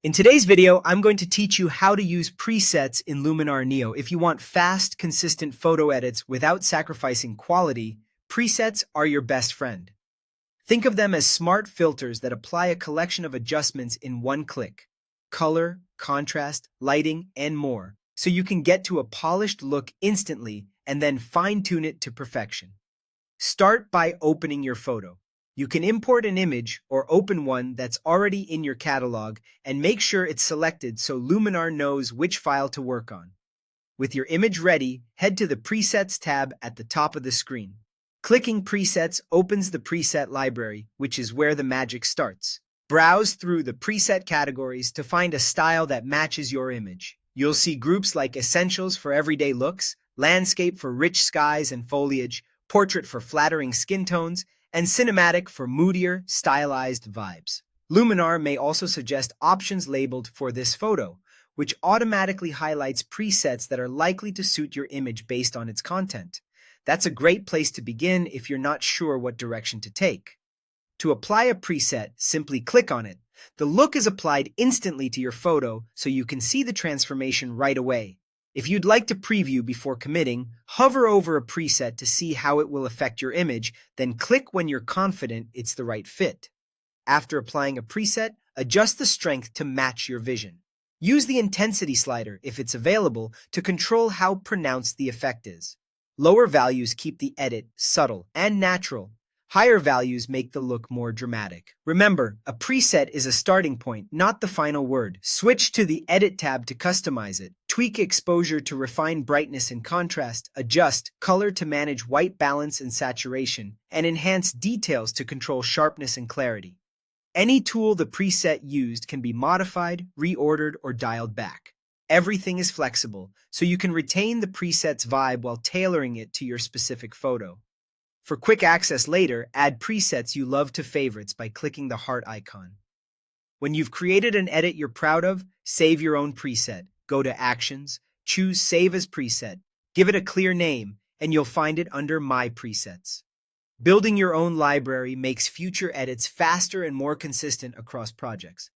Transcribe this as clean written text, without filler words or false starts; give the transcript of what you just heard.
In today's video, I'm going to teach you how to use presets in Luminar Neo. If you want fast, consistent photo edits without sacrificing quality, presets are your best friend. Think of them as smart filters that apply a collection of adjustments in one click: color, contrast, lighting, and more, so you can get to a polished look instantly and then fine-tune it to perfection. Start by opening your photo. You can import an image or open one that's already in your catalog and make sure it's selected so Luminar knows which file to work on. With your image ready, head to the Presets tab at the top of the screen. Clicking Presets opens the preset library, which is where the magic starts. Browse through the preset categories to find a style that matches your image. You'll see groups like Essentials for everyday looks, Landscape for rich skies and foliage, Portrait for flattering skin tones, and Cinematic for moodier, stylized vibes. Luminar may also suggest options labeled for this photo, which automatically highlights presets that are likely to suit your image based on its content. That's a great place to begin if you're not sure what direction to take. To apply a preset, simply click on it. The look is applied instantly to your photo so you can see the transformation right away. If you'd like to preview before committing, hover over a preset to see how it will affect your image, then click when you're confident it's the right fit. After applying a preset, adjust the strength to match your vision. Use the intensity slider, if it's available, to control how pronounced the effect is. Lower values keep the edit subtle and natural. Higher values make the look more dramatic. Remember, a preset is a starting point, not the final word. Switch to the Edit tab to customize it. Tweak exposure to refine brightness and contrast, adjust color to manage white balance and saturation, and enhance details to control sharpness and clarity. Any tool the preset used can be modified, reordered, or dialed back. Everything is flexible, so you can retain the preset's vibe while tailoring it to your specific photo. For quick access later, add presets you love to favorites by clicking the heart icon. When you've created an edit you're proud of, save your own preset. Go to Actions, choose Save as Preset, give it a clear name, and you'll find it under My Presets. Building your own library makes future edits faster and more consistent across projects.